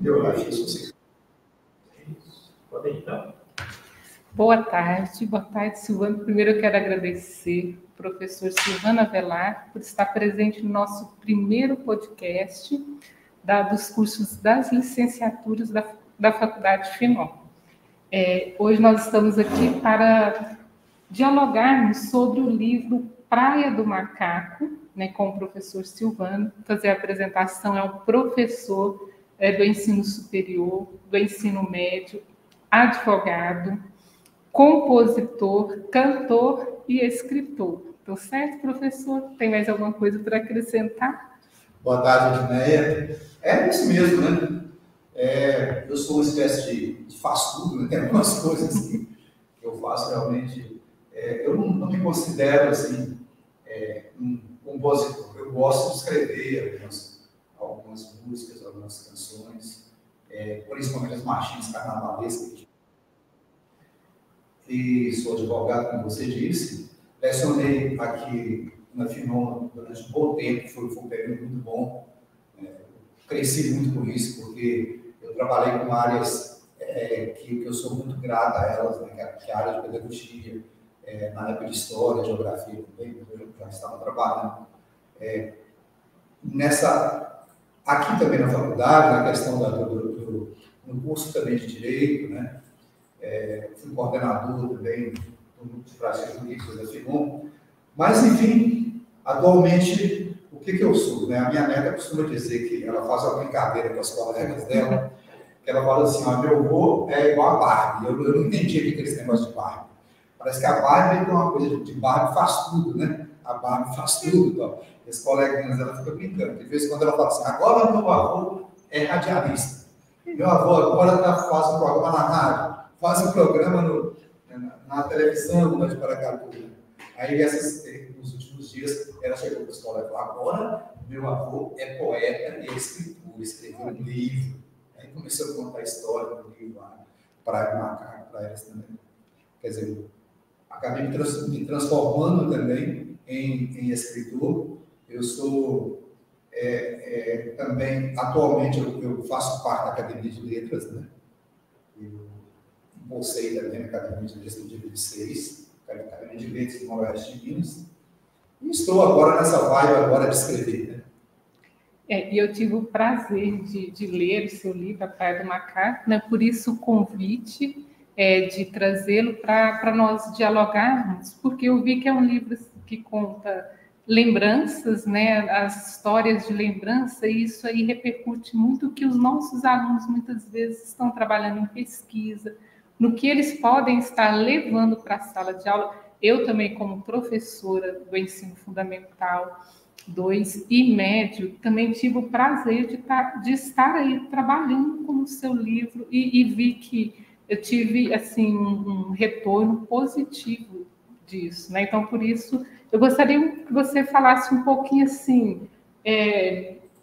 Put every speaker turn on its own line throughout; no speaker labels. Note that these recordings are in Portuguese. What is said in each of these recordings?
Geografia social. Pode ir, então.
Boa tarde, Silvano. Primeiro eu quero agradecer ao professor Silvano Avelar por estar presente no nosso primeiro podcast dos cursos das licenciaturas da Faculdade FINOL. Hoje nós estamos aqui para dialogarmos sobre o livro Praia do Macaco, né, com o professor Silvano. Fazer a apresentação é um professor do ensino superior, do ensino médio, advogado, compositor, cantor e escritor. Tá certo, professor? Tem mais alguma coisa para acrescentar?
Boa tarde, Edneia. É isso mesmo, né? Eu sou uma espécie de faz-tudo, né? Tem algumas coisas que eu faço realmente. Eu não me considero assim, um compositor. Eu gosto de escrever algumas músicas, algumas canções, principalmente as marchinhas carnavalescas. E sou advogado, como você disse. Lecionei aqui na FINOL durante um bom tempo, foi um período muito bom. Cresci muito com isso, porque eu trabalhei com áreas que eu sou muito grato a elas, né, que é a área de pedagogia, na época de história, geografia também, eu já estava trabalhando. Aqui também na faculdade, na questão no curso também de Direito, né? Fui coordenador também do grupo de práticas jurídicas da FINOL. Mas, enfim, atualmente, o que eu sou? Né? A minha neta costuma dizer que ela faz uma brincadeira com as colegas dela, que ela fala assim, meu avô é igual a Barbie. Eu não entendi o que é esse negócio de Barbie. Parece que a Barbie é uma coisa de Barbie faz tudo, né? A Barbie faz tudo. Então. E as coleguinhas dela ficam brincando. De vez em quando ela fala assim, agora meu avô é radialista. Meu avô agora faz um programa na rádio, faz um programa na televisão, de Paracatu. Aí, nos últimos dias, ela chegou para a escola e falou, agora meu avô é poeta e escritor, escreveu um livro. Aí começou a contar a história do livro, Praia do Macaco, para elas também. Quer dizer, acabei me transformando também em escritor. Eu sou também, atualmente, eu faço parte da Academia de Letras, né? Eu bolsei também na Academia de Letras em 2006, Academia de Letras no Oeste de Minas. E estou agora nessa vibe agora de escrever, né?
E eu tive o prazer de ler o seu livro, A Praia do Macaco, né? Por isso o convite de trazê-lo para nós dialogarmos, porque eu vi que é um livro que conta lembranças, né? As histórias de lembrança, e isso aí repercute muito o que os nossos alunos muitas vezes estão trabalhando em pesquisa, no que eles podem estar levando para a sala de aula. Eu também, como professora do ensino fundamental 2 e médio, também tive o prazer de estar aí trabalhando com o seu livro e vi que eu tive assim um retorno positivo disso, né? Então, por isso, eu gostaria que você falasse um pouquinho assim,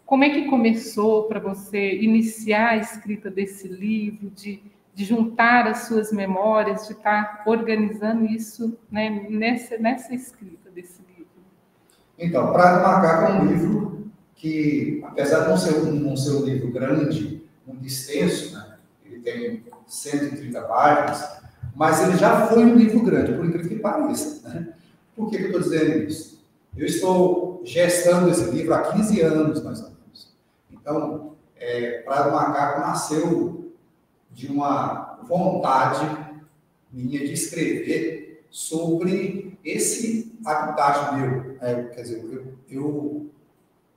como é que começou para você iniciar a escrita desse livro, de juntar as suas memórias, de estar organizando isso, né, nessa escrita desse livro.
Então, Praia do Macaco é um livro que, apesar de não ser um livro grande, muito extenso, né, ele tem 130 páginas, mas ele já foi um livro grande, por incrível que pareça. Né? Por que eu estou dizendo isso? Eu estou gestando esse livro há 15 anos, mais ou menos. Então, Praia do Macaco nasceu de uma vontade minha de escrever sobre esse habitat meu. Quer dizer, eu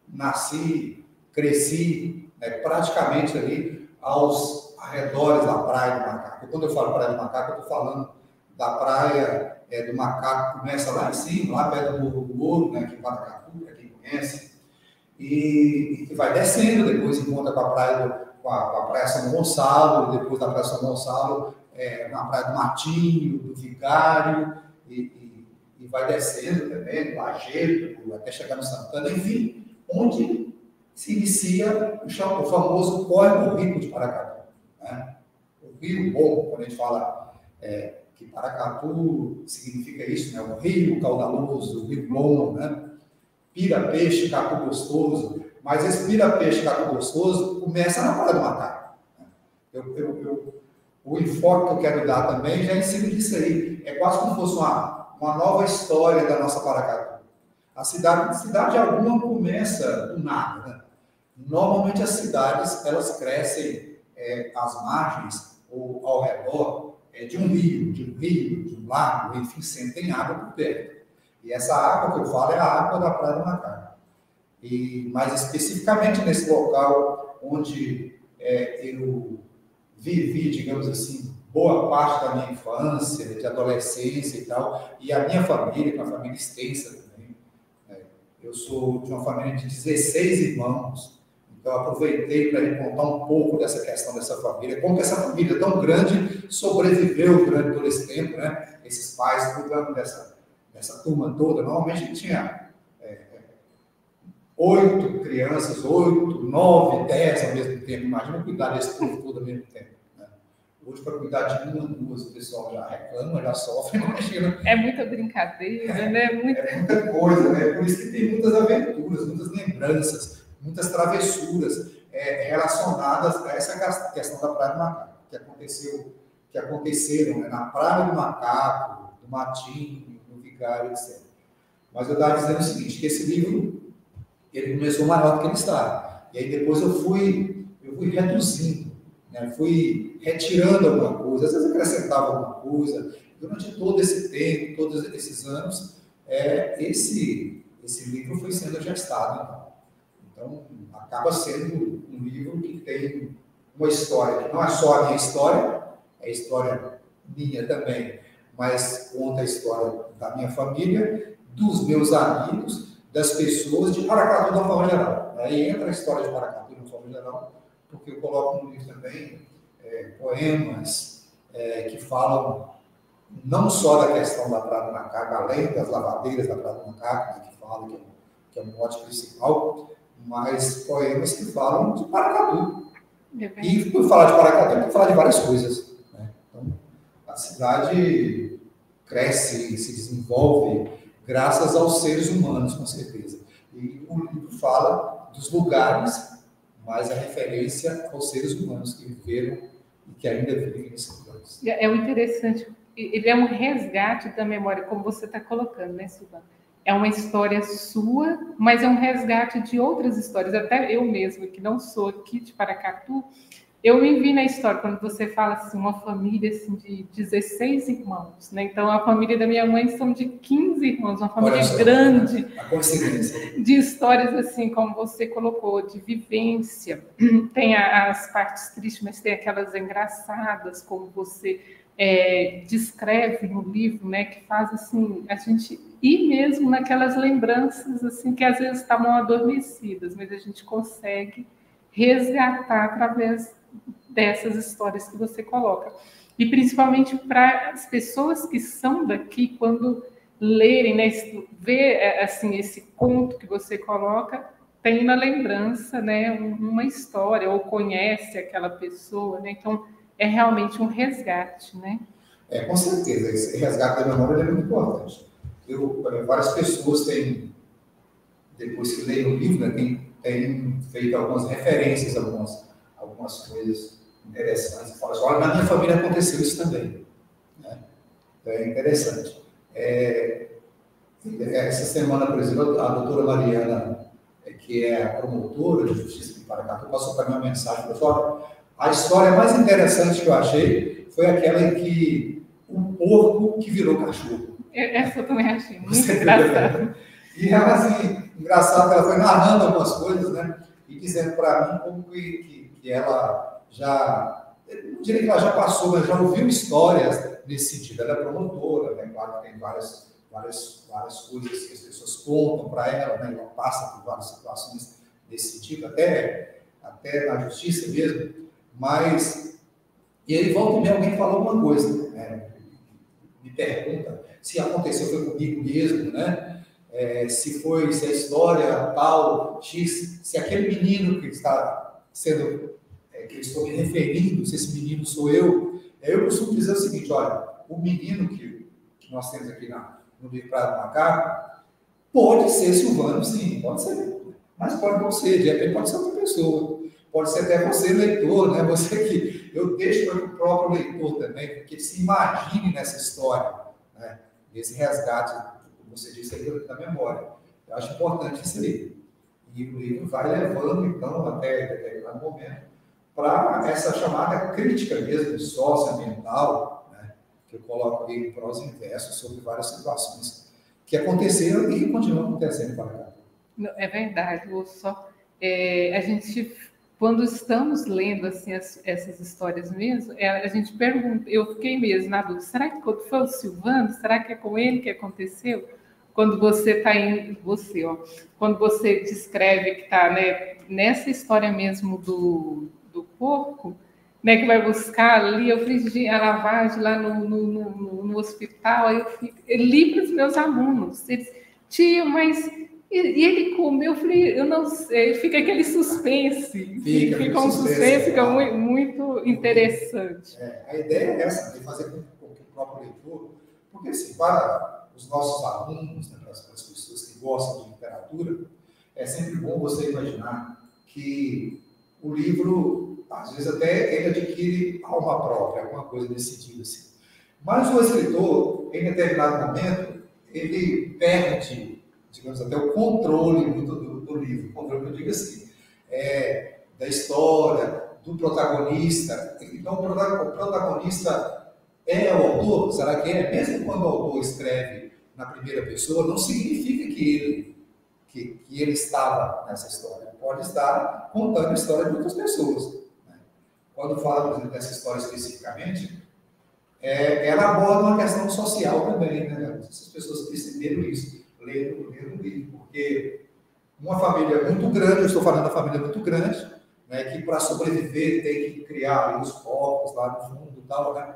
nasci, cresci praticamente ali aos arredores da Praia do Macaco. E quando eu falo Praia do Macaco, eu estou falando da Praia do Macaco, que começa lá em cima, lá perto do Morro do Ouro, aqui em Paracatu, para quem conhece, e que vai descendo, depois encontra com a Praia São Gonçalo, e depois da Praia São Gonçalo, na Praia do Matinho, do Vigário, e vai descendo também, do Lajeiro, até chegar no Santana, enfim, onde se inicia o famoso córrego rico de Paracatu. Né? O Rio Bom, quando a gente fala que Paracatu significa isso, né? O rio caudaloso, o rio bom, né? Pira peixe, catu gostoso, Mas esse pira-peixe catu gostoso começa na Praia do Macaco. O enfoque que eu quero dar também já é em cima disso aí. É quase como se fosse uma nova história da nossa Paracatu. A cidade alguma começa do nada, né? Normalmente as cidades, elas crescem às margens ou ao redor de um rio, de um lago, enfim, sempre tem água por perto. E essa água que eu falo é a água da Praia do Macaco. E mais especificamente nesse local onde eu vivi, digamos assim, boa parte da minha infância, de adolescência e tal, e a minha família, uma família extensa também. Eu sou de uma família de 16 irmãos, então eu aproveitei para lhe contar um pouco dessa questão dessa família, como que essa família tão grande sobreviveu durante todo esse tempo, né? Esses pais cuidando dessa turma toda. Normalmente tinha 8 crianças, 8, 9, 10 ao mesmo tempo. Imagina cuidar desse povo todo ao mesmo tempo. Né? Hoje, para cuidar de 1, 2, o pessoal já reclama, já sofre, imagina.
É muita brincadeira, né?
É muita coisa, né? Por isso que tem muitas aventuras, muitas lembranças, muitas travessuras relacionadas a essa questão da Praia do Macaco, que aconteceram, né? Na Praia do Macaco, do Matinho, no Vigário, etc. Mas eu estava dizendo o seguinte, que esse livro ele começou maior do que ele está. E aí depois eu fui reduzindo, né? Fui retirando alguma coisa, às vezes acrescentava alguma coisa. Durante todo esse tempo, todos esses anos, esse livro foi sendo gestado. Então, acaba sendo um livro que tem uma história, que não é só a minha história, é a história minha também, mas conta a história da minha família, dos meus amigos, das pessoas de Paracatu de uma forma geral. Aí entra a história de Paracatu de uma forma geral, porque eu coloco no livro também poemas que falam não só da questão da Praia do Macaco, além das lavadeiras da Praia do Macaco, né, que falam que é o mote principal, mas poemas que falam de Paracatu. E por falar de Paracatu, tem que falar de várias coisas. Né? Então, a cidade cresce e se desenvolve graças aos seres humanos, com certeza. E o livro fala dos lugares, mas a referência aos seres humanos que viveram e que ainda vivem nesses lugares.
É o interessante, ele é um resgate da memória, como você está colocando, né, Silvana? É uma história sua, mas é um resgate de outras histórias. Até eu mesma, que não sou aqui de Paracatu, eu me vi na história, quando você fala assim, uma família assim, de 16 irmãos, né? Então, a família da minha mãe são de 15 irmãos, uma família grande, de histórias assim, como você colocou, de vivência. Tem as partes tristes, mas tem aquelas engraçadas, como você descreve no livro, né? Que faz assim, a gente ir mesmo naquelas lembranças assim, que às vezes estavam adormecidas, mas a gente consegue resgatar através dessas histórias que você coloca. E principalmente para as pessoas que são daqui, quando lerem, né, ver assim, esse conto que você coloca, tem na lembrança, né, uma história, ou conhece aquela pessoa, né? Então, é realmente um resgate, né?
Com certeza, esse resgate da memória é muito importante. Várias pessoas têm, depois que leem o livro, né, têm feito algumas referências, algumas coisas interessantes. Fala assim, olha, na minha família aconteceu isso também. Né? É interessante. Essa semana, por exemplo, a doutora Mariana, que é a promotora de justiça de Paracatu, passou para mim uma mensagem, pessoal. A história mais interessante que eu achei foi aquela em que um porco que virou cachorro.
Essa eu também achei muito engraçada.
E ela, assim, engraçado, ela foi narrando algumas coisas, né? E dizendo para mim como que ela já, não diria que ela já passou, mas já ouviu histórias nesse sentido. Ela é promotora, né? Claro que tem várias coisas que as pessoas contam para ela, né? Ela passa por várias situações desse tipo, até na justiça mesmo. Mas, e aí volta e meia alguém fala alguma coisa, né? Me pergunta se aconteceu, foi comigo mesmo, né? Se a história tal, X, se aquele menino que está sendo, que eu estou me referindo, se esse menino sou eu costumo dizer o seguinte, olha, o menino que nós temos aqui no livro Praia do Macaco, pode ser Silvano, sim, pode ser. Mas pode não ser, de repente pode ser outra pessoa. Pode ser até você, leitor, né? Você que eu deixo para o próprio leitor também, que ele se imagine nessa história, né? Esse resgate, como você disse aí, da memória. Eu acho importante isso aí. E o livro vai levando, então, até determinado momento, para essa chamada crítica mesmo, socioambiental, né? Que eu coloco aí em prosa e verso sobre várias situações que aconteceram e que continuam acontecendo para cá.
É verdade, a gente, quando estamos lendo assim, essas histórias mesmo, a gente pergunta, eu fiquei mesmo na dúvida, será que foi o Silvano? Será que é com ele que aconteceu? Quando você está quando você descreve que está, né, nessa história mesmo do porco, né, que vai buscar ali, eu fiz a lavagem lá no hospital, aí eu li para os meus alunos, eles, tia, mas e ele comeu, eu falei, eu não sei, fica aquele suspense, fica um suspense, fica muito interessante.
A ideia é essa, de fazer com que o próprio leitor, porque assim, para os nossos alunos, né, para as pessoas que gostam de literatura, é sempre bom você imaginar que o livro, às vezes até ele adquire alma própria, alguma coisa nesse sentido assim. Mas o escritor, em determinado momento, ele perde, digamos até, o controle do livro. O controle que eu digo assim, da história, do protagonista. Então, o protagonista é o autor? Será que é? Mesmo quando o autor escreve na primeira pessoa, não significa que ele estava nessa história. Ele pode estar contando a história de outras pessoas. Né? Quando fala, por exemplo, dessa história especificamente, ela aborda uma questão social também, né? As pessoas perceberam isso, lendo o livro, porque uma família muito grande, eu estou falando da família muito grande, né, que para sobreviver tem que criar ali os porcos lá no fundo e tal, né?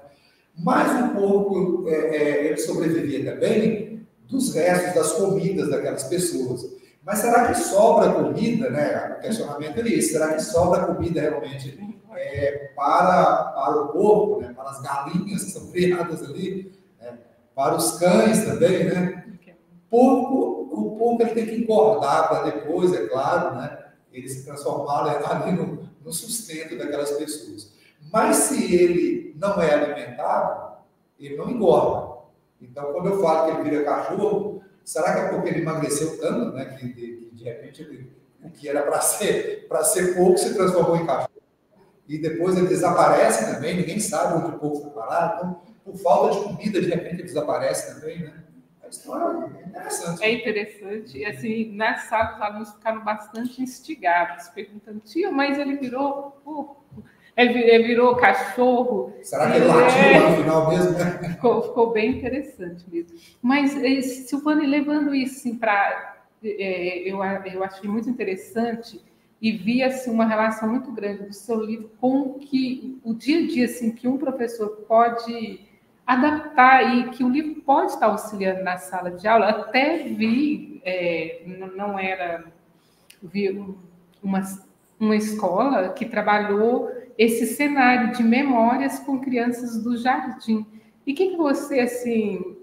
Mas um pouco ele sobrevivia também dos restos das comidas daquelas pessoas. Mas será que sobra comida, né? O questionamento é esse, será que sobra comida realmente para o porco, né? Para as galinhas que são criadas ali, né? Para os cães também, né? O porco ele tem que engordar para depois, é claro, né? Ele se transformar ali no sustento daquelas pessoas. Mas se ele não é alimentado, ele não engorda. Então, quando eu falo que ele vira cachorro, será que é porque ele emagreceu tanto, né? Que de repente o que era para ser porco se transformou em cachorro? E depois ele desaparece também, ninguém sabe onde o porco foi parar. Então, por falta de comida, de repente ele desaparece também, né? A história é interessante.
É interessante. E assim, na sala, os alunos ficaram bastante instigados, perguntando, tia, mas ele virou porco? Ele virou cachorro?
Será que ele latiu lá no final mesmo?
Ficou bem interessante mesmo. Mas, Silvana, levando isso assim, para... eu achei muito interessante e vi assim, uma relação muito grande do seu livro com o dia a dia assim, que um professor pode adaptar e que o livro pode estar auxiliando na sala de aula. Até vi uma escola que trabalhou esse cenário de memórias com crianças do jardim. E o que você, assim,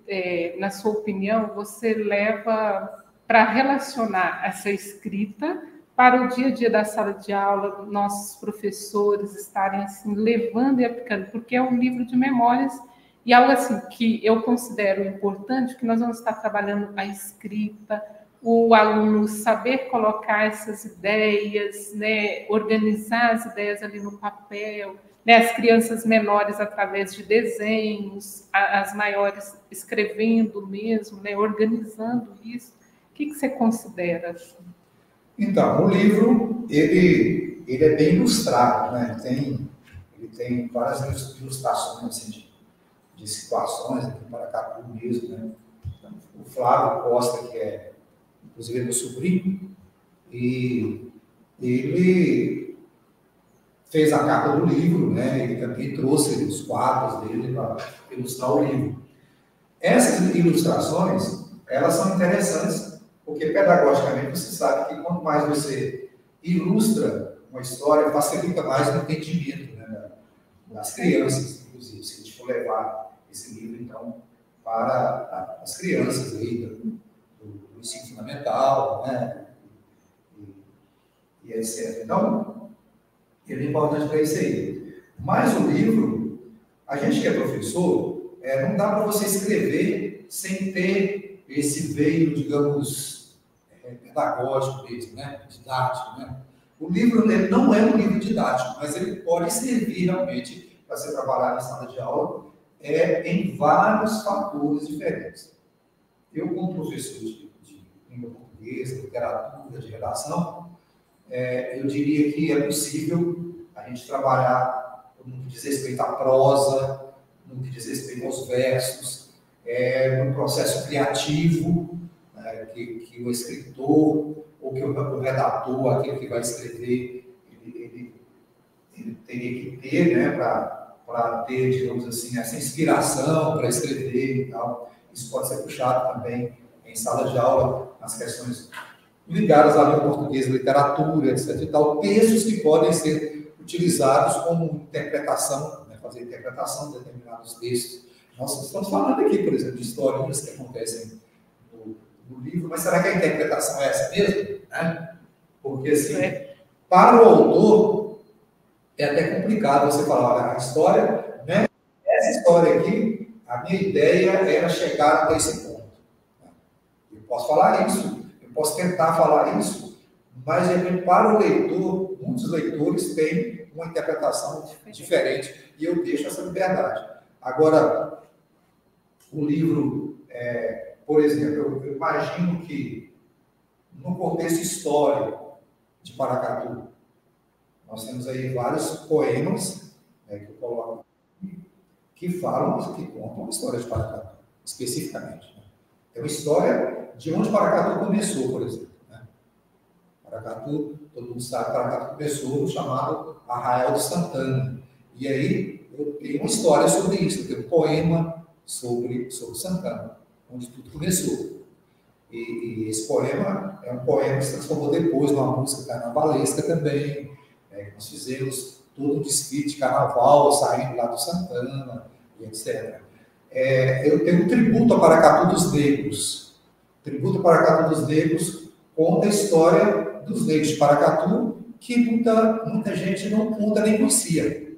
na sua opinião, você leva para relacionar essa escrita para o dia a dia da sala de aula, nossos professores estarem assim, levando e aplicando, porque é um livro de memórias e algo assim que eu considero importante, que nós vamos estar trabalhando a escrita, o aluno saber colocar essas ideias, né, organizar as ideias ali no papel, né, as crianças menores através de desenhos, as maiores escrevendo mesmo, né, organizando isso. O que você considera? Assim?
Então, o livro, ele é bem ilustrado, né? Ele tem várias ilustrações assim, de situações aqui em Paracatu mesmo, né? Então, o Flávio Costa, que é, inclusive, meu sobrinho, e ele fez a capa do livro, né? Ele também trouxe os quadros dele para ilustrar o livro. Essas ilustrações, elas são interessantes, porque pedagogicamente você sabe que quanto mais você ilustra uma história, facilita mais o entendimento, né, das crianças, inclusive, se a gente for levar esse livro, então, para as crianças aí do ensino fundamental, né, e etc. Então, ele é importante para isso aí. Mas o livro, a gente que é professor, não dá para você escrever sem ter esse veio, digamos, pedagógico mesmo, né? Didático, né? O livro ele não é um livro didático, mas ele pode servir realmente para você trabalhar na sala de aula em vários fatores diferentes. Eu, como professor de língua portuguesa, literatura, de redação, eu diria que é possível a gente trabalhar no que diz respeito à prosa, no que diz respeito aos versos, no processo criativo, que o escritor ou que o redator, aquele que vai escrever, ele teria que ter, né, para ter, digamos assim, essa inspiração para escrever e tal. Isso pode ser puxado também em sala de aula, nas questões ligadas à língua portuguesa, literatura, etc. E tal, textos que podem ser utilizados como interpretação, né, fazer interpretação de determinados textos. Nós estamos falando aqui, por exemplo, de historinhas que acontecem no livro, mas será que a interpretação é essa mesmo? Né? Porque, assim, para o autor, é até complicado você falar, olha, a história, né? Essa história aqui, a minha ideia era chegar até esse ponto. Eu posso falar isso, eu posso tentar falar isso, mas para o leitor, muitos leitores têm uma interpretação diferente e eu deixo essa liberdade. Agora, o livro, por exemplo, eu imagino que no contexto histórico de Paracatu, nós temos aí vários poemas, que eu coloco aqui, que falam, que contam a história de Paracatu, especificamente. Né? É uma história de onde Paracatu começou, por exemplo. Né? Paracatu, todo mundo sabe, Paracatu começou no chamado Arraial do Santana. E aí eu tenho uma história sobre isso, eu tenho um poema sobre Santana, onde tudo começou. E esse poema é um poema que se transformou depois numa música carnavalesca também. Nós fizemos todo um desfile de carnaval saindo lá do Santana, e etc. Eu tenho um tributo a Paracatu dos Negros. Tributo a Paracatu dos Negros conta a história dos negros de Paracatu que muita gente não conta nem conhecia.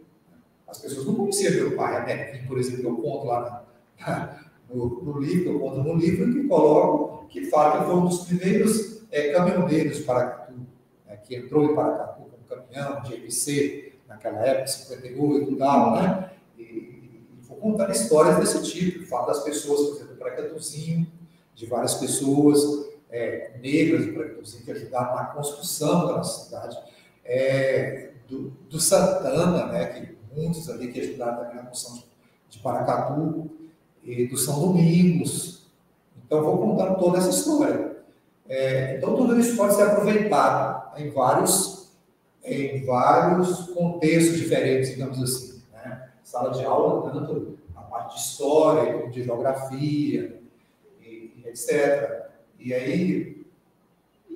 As pessoas não conheciam meu pai, a Nequim, por exemplo, eu conto lá no livro, eu conto no livro que coloco, que fala que foi um dos primeiros caminhoneiros de Paracatu, que entrou em Paracatu como caminhão de EPC, naquela época, 58 e tal, né? E vou contando histórias desse tipo, falo das pessoas, por exemplo, do Paracatuzinho, de várias pessoas negras do Paracatuzinho que ajudaram na construção da nossa cidade, do Santana, né? Que muitos ali que ajudaram também na construção de Paracatu, e do São Domingos. Então, vou contando toda essa história. Então, tudo isso pode ser aproveitado em vários contextos diferentes, digamos assim. Né? Sala de aula, tanto a parte de história, como de geografia, e etc. E aí...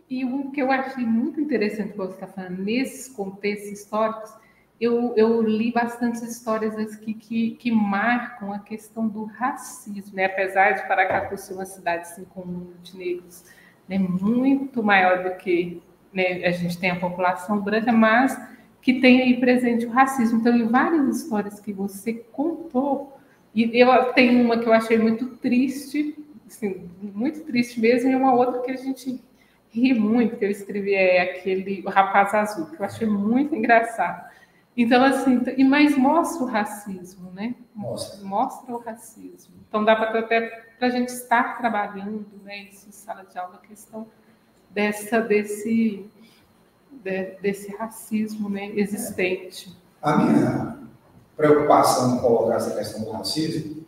E o que eu achei muito interessante que você está falando, nesses contextos históricos, eu li bastantes histórias que marcam a questão do racismo, né? Apesar de Paracatu ser uma cidade assim, com um número de negros, né, muito maior do que, né, a gente tem a população branca, mas que tem aí presente o racismo. Então, em várias histórias que você contou, e eu tenho uma que eu achei muito triste, assim, muito triste mesmo, e uma outra que a gente ri muito, que eu escrevi, o Rapaz Azul, que eu achei muito engraçado. Então, assim, mas mostra o racismo, né? Mostra o racismo. Então, dá até para a gente estar trabalhando, né, isso em sala de aula, a questão desse racismo, né, existente.
A minha preocupação em colocar essa questão do racismo,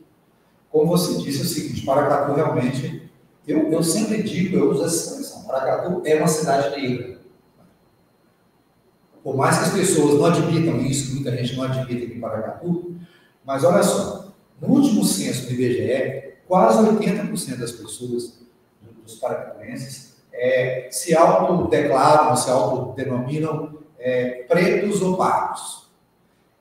como você disse, é o seguinte: Paracatu realmente, eu sempre digo, eu uso essa expressão, Paracatu é uma cidade negra. Por mais que as pessoas não admitam isso, muita gente não admite aqui em Paracatu, mas olha só, no último censo do IBGE, quase 80% das pessoas, dos paracatuenses, se autodeclaram, se autodenominam pretos ou pardos.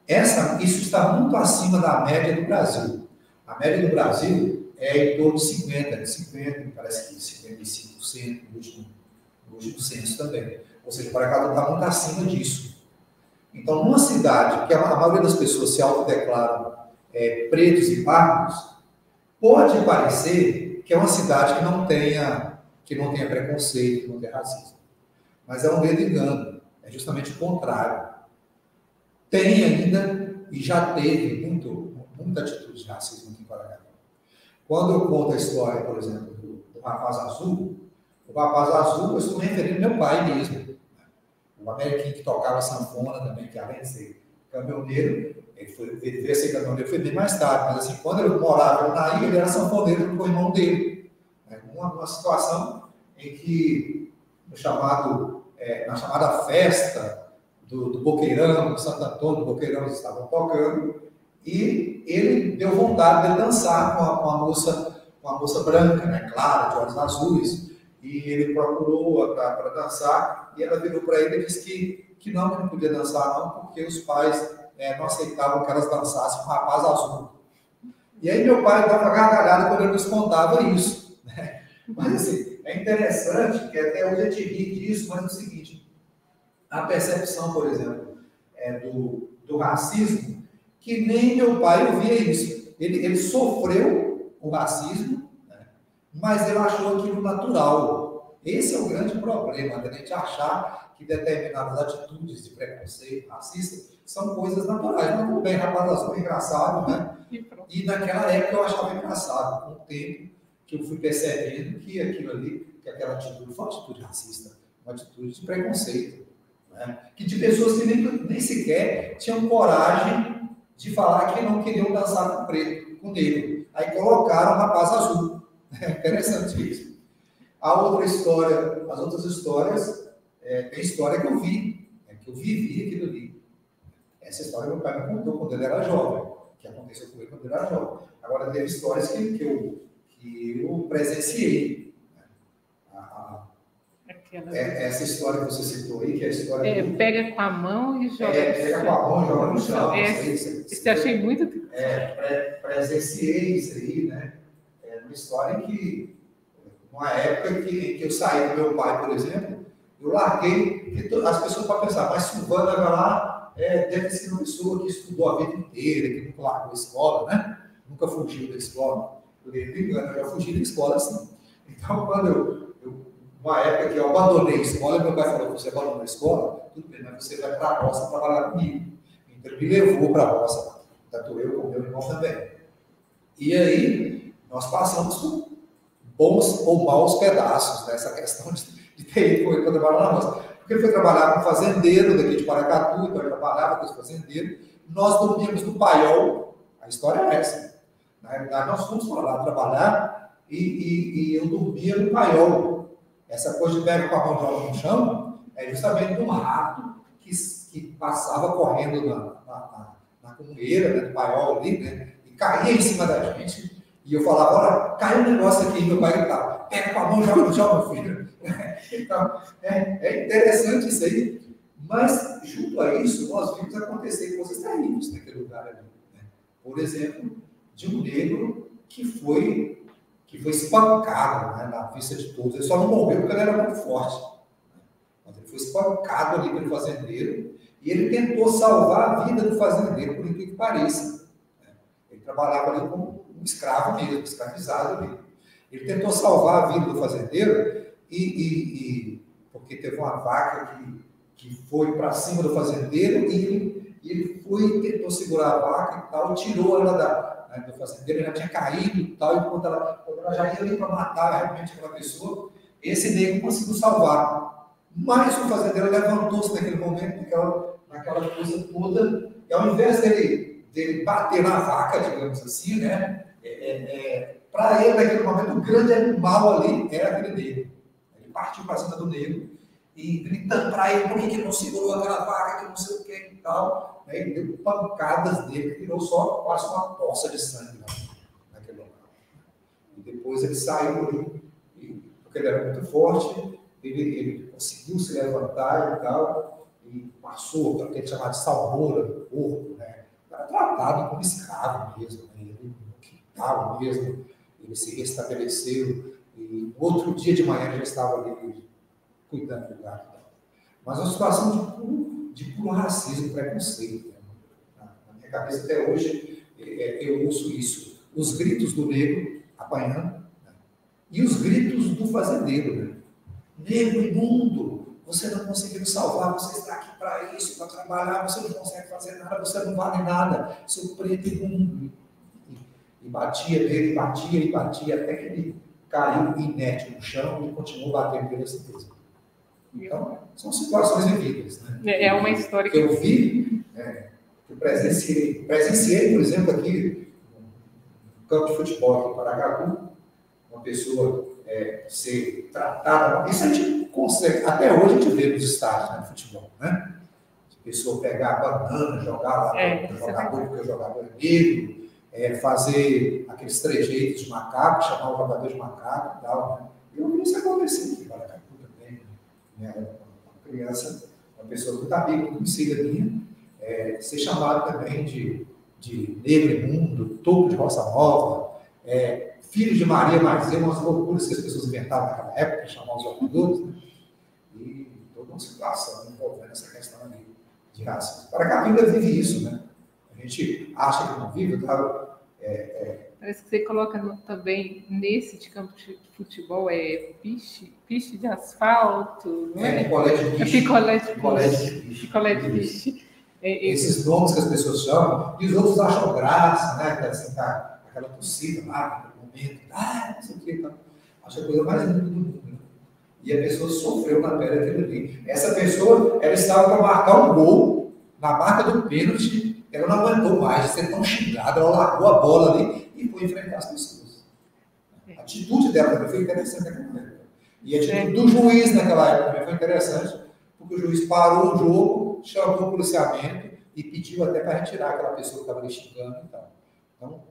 Isso está muito acima da média do Brasil. A média do Brasil é em torno de 50%, parece que 55% no último censo também. Ou seja, o Paracatu está muito acima disso. Então, numa cidade que a maioria das pessoas se autodeclaram pretos e pardos, pode parecer que é uma cidade que não tenha preconceito, que não tenha racismo. Mas é um grande engano. É justamente o contrário. Tem ainda e já teve muita atitude de racismo aqui em Paracatu. Quando eu conto a história, por exemplo, do Rapaz Azul, o Rapaz Azul, eu estou me referindo ao meu pai mesmo. O Ameriquinho que tocava sanfona também, que além de ser caminhoneiro, ele veio a ser caminhoneiro, foi bem mais tarde, mas assim, quando ele morava na ilha, ele era sanfoneiro com o irmão dele. Uma situação em que, na chamada festa do Boqueirão, do Santo Antônio, do Boqueirão, eles estavam tocando, e ele deu vontade de dançar com uma moça branca, né, clara, de olhos azuis, e ele procurou para dançar, e ela virou para ele e disse que não podia dançar não, porque os pais não aceitavam que elas dançassem com um rapaz azul. E aí meu pai dava gargalhada quando ele nos contava isso, né? Mas assim, é interessante que até hoje a gente ri disso, mas é o seguinte, a percepção, por exemplo, do racismo, que nem meu pai ouvia isso. Ele sofreu o racismo, né? Mas ele achou aquilo natural. Esse é o grande problema, da gente achar que determinadas atitudes de preconceito racista são coisas naturais. Mas tudo bem, rapaz azul é engraçado, né? E naquela época eu achava engraçado, com o tempo que eu fui percebendo que aquilo ali, que aquela atitude foi uma atitude racista, uma atitude de preconceito, né? Que de pessoas que nem sequer tinham coragem de falar que não queriam dançar com preto, com negro. Aí colocaram o rapaz azul. É interessante isso. A outra história, as outras histórias, tem história que eu vi, que eu vivi aquilo ali. Essa história meu pai me contou quando ele era jovem, que aconteceu com ele quando ele era jovem. Agora, teve histórias que eu presenciei. Essa história que você citou aí, que é a história do...
Pega com a mão e joga
pega com a mão e joga no chão.
Isso eu achei muito...
Presenciei isso aí, né? É uma história que... Uma época que eu saí do meu pai, por exemplo, eu larguei, as pessoas podem pensar, mas Silvana vai lá, deve ser uma pessoa que estudou a vida inteira, que nunca largou a escola, né? Nunca fugiu da escola. Eu já fugi da escola, assim. Então, quando uma época que eu abandonei a escola, meu pai falou, você abandonou a escola? Tudo bem, mas você vai para a roça trabalhar comigo. Então, ele me levou para a roça, tanto eu como meu irmão também. E aí, nós passamos por bons ou maus pedaços nessa questão de ter ido com ele para trabalhar na roça. Porque ele foi trabalhar com um fazendeiro daqui de Paracatu, então ele trabalhava com esse fazendeiro. Nós dormíamos no paiol, a história é essa. Na realidade, nós fomos para lá trabalhar e eu dormia no paiol. Essa coisa de pega com a mão de joga no chão é justamente um rato que passava correndo na comunheira, né, do paiol ali, né, e caía em cima da gente. E eu falava, olha, caiu um negócio aqui, e meu pai gritava, pega com a mão, joga no chão, meu filho. Então, é interessante isso aí. Mas, junto a isso, nós vimos acontecer coisas terríveis naquele lugar ali. Né? Por exemplo, de um negro que foi espancado, né, na vista de todos. Ele só não morreu porque ele era muito forte. Né? Mas ele foi espancado ali pelo fazendeiro e ele tentou salvar a vida do fazendeiro, por incrível que pareça. Né? Ele trabalhava ali como um escravo mesmo, escravizado mesmo. Ele tentou salvar a vida do fazendeiro porque teve uma vaca que foi para cima do fazendeiro e ele foi e tentou segurar a vaca e tal, e tirou ela do fazendeiro, ela tinha caído e tal, e quando ela já ia ali para matar realmente aquela pessoa, esse negro conseguiu salvar. Mas o fazendeiro levantou-se naquele momento, naquela coisa toda, e ao invés dele bater na vaca, digamos assim, né? Para ele, naquele momento, o grande animal ali era aquele negro. Ele partiu para cima do negro e gritando para ele por que ele não segurou aquela vaca, que não sei o que e tal. Ele deu pancadas nele, que virou só quase uma poça de sangue naquele local. E depois ele saiu ali, porque ele era muito forte, ele conseguiu se levantar e tal, e passou para aquele chamado salmoura do corpo, né? Era tratado como escravo mesmo, né? Ele quitava mesmo, ele se restabeleceu, e no outro dia de manhã ele estava ali cuidando do gado. mas uma situação de puro racismo, preconceito. Na minha cabeça, até hoje, eu ouço isso. Os gritos do negro apanhando, né? E os gritos do fazendeiro. Né? Negro imundo, você não conseguiu salvar, você está aqui para isso, para trabalhar, você não consegue fazer nada, você não vale nada, seu preto imundo. E batia nele, batia, até que ele caiu inerte no chão e continuou batendo nele assim mesmo. Então, são situações vividas. Né?
É uma história
que eu vi, que eu presenciei. Presenciei, por exemplo, aqui no campo de futebol aqui em Paracatu, uma pessoa ser tratada. Isso a gente consegue, até hoje a gente vê nos estádios, né, de futebol, né? A pessoa pegar a banana, jogar lá no jogador, porque o jogador é negro, fazer aqueles trejeitos de macaco, chamar o jogador de macaco e tal. Né? Eu vi isso acontecer aqui em Paracatu também. Né? Uma criança, uma pessoa muito amiga, muito conhecida minha, ser chamado também de negro imundo, topo de roça nova, filho de Maria Marzia, umas loucuras que as pessoas inventavam naquela época para chamar os jogadores, né? E toda uma situação envolvendo essa questão ali de racismo. Paracatu ainda vive isso, né? A gente acha que não vive, tá?
Parece que você coloca também nesse de campo de futebol, piche de asfalto, não é?
Picolé de piche.
Picolé de piche.
Esses nomes que as pessoas chamam, e os outros acham graça, né? Assim, tá, aquela torcida lá, naquele momento, não sei o que, tá. Acho a coisa mais linda do mundo. Né? E a pessoa sofreu na pele daquilo ali. Essa pessoa, ela estava para marcar um gol na marca do pênalti, ela não aguentou mais de ser tão xingada, ela largou a bola ali e foi enfrentar as pessoas. A atitude dela também foi interessante naquela época. E a atitude do juiz naquela época também foi interessante, porque o juiz parou o jogo, chamou o policiamento e pediu até para retirar aquela pessoa que estava ali xingando e tal. Então,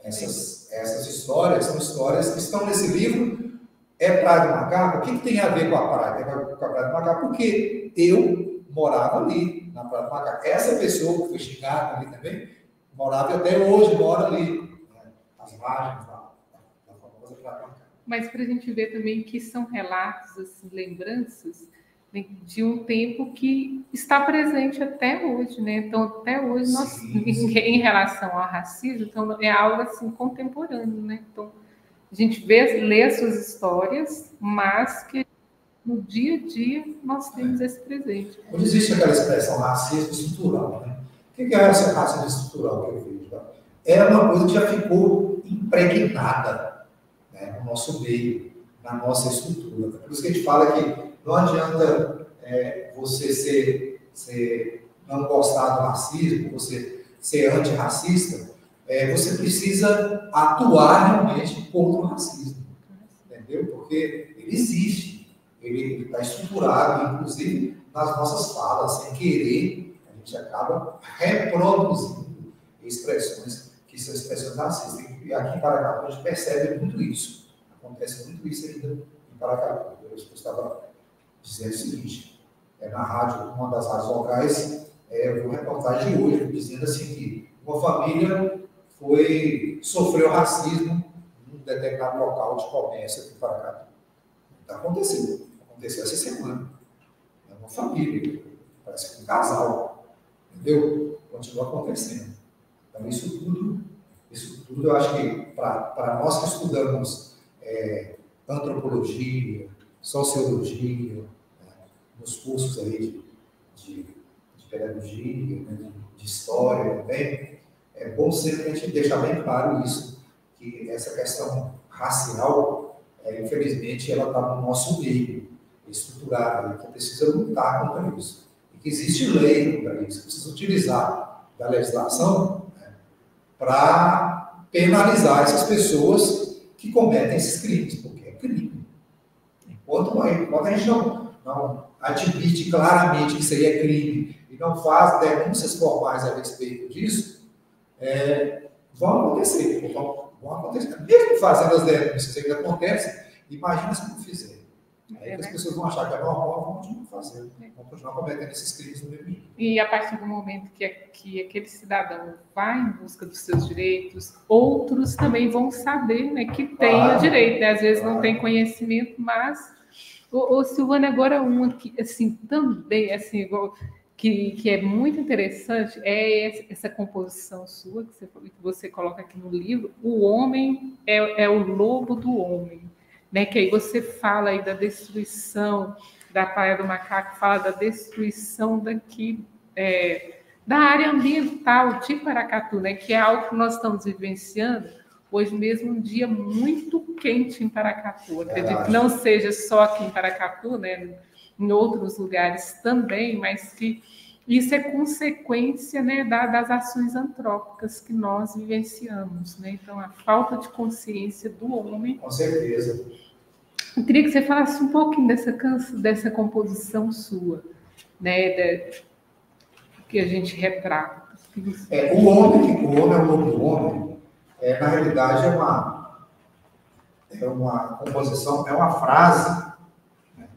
essas histórias são histórias que estão nesse livro. Praia do Macaco? O que tem a ver com a praia? Com a Praia do Macaco? Porque eu morava ali, na Praia do Macaco. Essa pessoa que foi xingada ali também, morava e até hoje mora ali, né? As margens da famosa Praia do Macaco.
Mas para a gente ver também que são relatos, assim, lembranças de um tempo que está presente até hoje, né? Então, até hoje, em relação ao racismo, então, é algo assim contemporâneo, né? Então, a gente lê as suas histórias, mas que no dia a dia nós temos esse presente.
Quando existe aquela expressão racismo estrutural, né? O que é esse racismo estrutural que eu vejo? É uma coisa que já ficou impregnada, né, no nosso meio, na nossa estrutura. Por isso que a gente fala que não adianta você não gostar do racismo, você ser antirracista, você precisa atuar realmente contra o racismo, entendeu? Porque ele existe, ele está estruturado, inclusive nas nossas falas, sem querer, a gente acaba reproduzindo expressões que são expressões racistas. E aqui em Paracatu a gente percebe muito isso, acontece muito isso ainda em Paracatu. Eu estava dizendo o seguinte, na rádio, uma das rádios locais, eu vi uma reportagem de hoje dizendo assim que uma família sofreu racismo num determinado local de comércio aqui em Paracatu. Está acontecendo. Aconteceu essa semana. É uma família, parece que um casal. Entendeu? Continua acontecendo. Então, isso tudo eu acho que para nós que estudamos antropologia, sociologia, né, nos cursos aí de pedagogia, né, de história também, é bom sempre a gente deixar bem claro isso, que essa questão racial, infelizmente, ela está no nosso meio, estruturada, que precisa lutar contra isso. E que existe lei para isso, precisa utilizar da legislação, né, para penalizar essas pessoas que cometem esses crimes, porque é crime. Enquanto a gente não admite claramente que isso aí é crime e não faz denúncias formais a respeito disso, vão acontecer. Mesmo fazendo as denúncias que acontecem, imagina se não fizer. Aí as pessoas vão achar que é normal, vão continuar fazendo, vão continuar cometendo esses crimes no mesmo nível.
E a partir do momento que aquele cidadão vai em busca dos seus direitos, outros também vão saber, né, que tem o direito. Né? Às vezes não tem conhecimento, mas Ô, Silvana, agora uma que, assim, também, assim, igual, que é muito interessante, é essa composição sua, que você coloca aqui no livro, o homem é o lobo do homem, né? Que aí você fala aí da destruição da Praia do Macaco, fala da destruição daqui, da área ambiental de Paracatu, né? Que é algo que nós estamos vivenciando hoje mesmo, um dia muito quente em Paracatu. Acredito que não seja só aqui em Paracatu, né? Em outros lugares também, mas que isso é consequência, né, das ações antrópicas que nós vivenciamos, né? Então, a falta de consciência do homem.
Com certeza.
Eu queria que você falasse um pouquinho dessa composição sua, né, que a gente retrata.
O homem é o lobo do homem, na realidade é uma composição, é uma frase, né,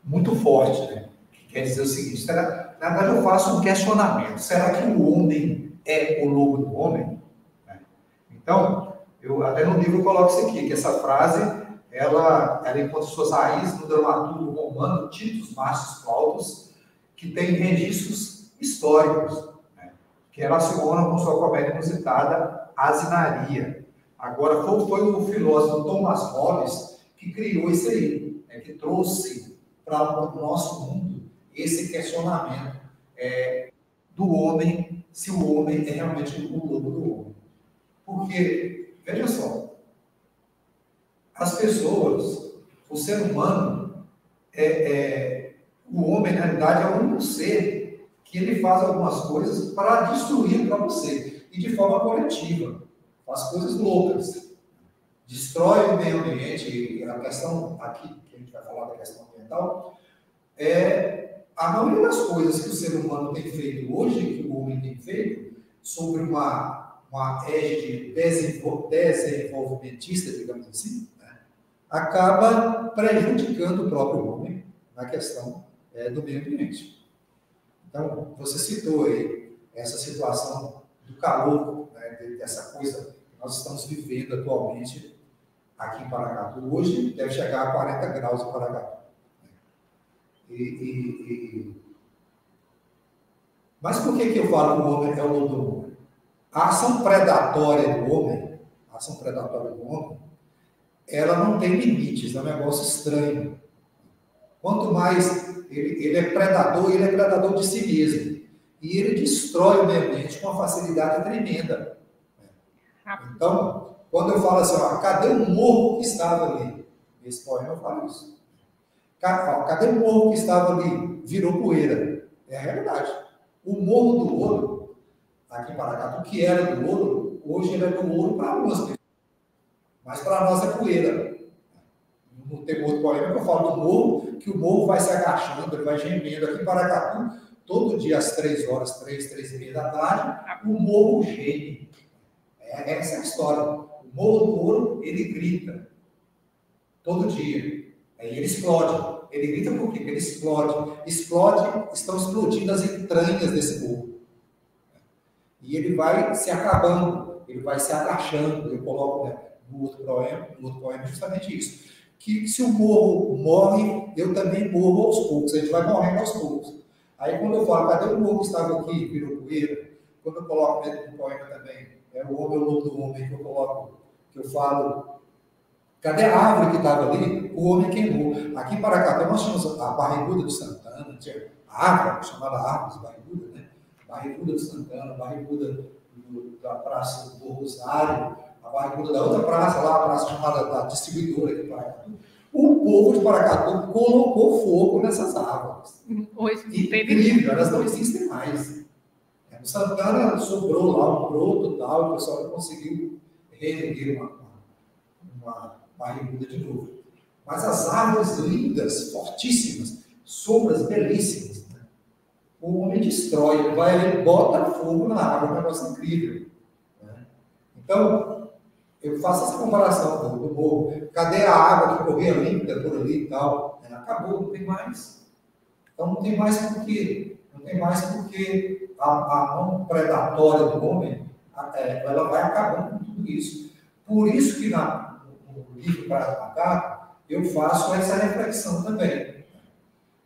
muito forte, né? Que quer dizer o seguinte: na verdade eu faço um questionamento: será que o homem é o lobo do homem? Então, eu até no livro coloco isso aqui, que essa frase ela encontra suas raízes no dramaturgo romano Titus Márcio Plautus, que tem registros históricos, né, que relacionam com sua comédia inusitada Asinaria. Agora, foi o filósofo Thomas Hobbes que criou isso aí, né, que trouxe para o nosso mundo esse questionamento do homem, se o homem é realmente o lobo do homem. Porque, veja só, as pessoas, o ser humano, o homem, na realidade, é o único ser que ele faz algumas coisas para destruir para você, e de forma coletiva. Faz coisas loucas. Destrói o meio ambiente, e a questão aqui, que a gente vai falar da questão ambiental, a maioria das coisas que o ser humano tem feito hoje, que o homem tem feito, sobre uma égide desenvolvimentista, digamos assim, né, acaba prejudicando o próprio homem na questão do meio ambiente. Então, você citou aí essa situação do calor, né, dessa coisa que nós estamos vivendo atualmente aqui em Paracatu. Hoje deve chegar a 40 graus em Paracatu. Mas por que eu falo que o homem é o lobo do homem? A ação predatória do homem, ela não tem limites, é um negócio estranho. Quanto mais ele é predador de si mesmo. E ele destrói o meio ambiente com uma facilidade tremenda. Então, quando eu falo assim, cadê o morro que estava ali? Nesse poema eu falo isso. Cadê o morro que estava ali? Virou poeira. É a realidade. O Morro do Ouro, aqui em Paracatu, que era do ouro, hoje ele é do ouro para algumas pessoas. Mas para nós é poeira. No tem outro poema que eu falo do morro, que o morro vai se agachando, ele vai gemendo. Aqui em Paracatu, todo dia às 3 horas, 3h30 da tarde, o morro geme. Essa é a história. O Morro do Ouro, ele grita. Todo dia. Aí ele explode. Ele grita por quê? Ele explode. Estão explodindo as entranhas desse morro. E ele vai se acabando, ele vai se agachando. Eu coloco, né, no outro poema justamente isso. Que se o morro morre, eu também morro aos poucos. A gente vai morrendo aos poucos. Aí quando eu falo, cadê o morro que estava aqui, virou poeira? Quando eu coloco dentro do poema também, o homem é o lobo do homem, que eu falo, cadê a árvore que estava ali? O homem queimou. Aqui em Paracatu nós tínhamos a Barriguda de Santana, tinha a árvore, chamada árvore Barriguda, né? Barriguda de Santana, Barriguda da Praça do Rosário, a Barriguda da outra praça, lá a praça chamada da Distribuidora aqui em Paracatu. O povo de Paracatu colocou fogo nessas árvores.
Hoje
incrível, elas não existem mais. No Santana sobrou lá um broto tal, o pessoal não conseguiu reerguer uma barriguda de novo. Mas as árvores lindas, fortíssimas, sombras belíssimas, né? O homem destrói, ele bota fogo na árvore, é um negócio incrível. Né? Então, eu faço essa comparação do morro. Cadê a água que corria limpa por ali e tal? Acabou, não tem mais. Então não tem mais porque a mão predatória do homem, ela vai acabando com tudo isso. Por isso que no livro Praia do Macaco, eu faço essa reflexão também.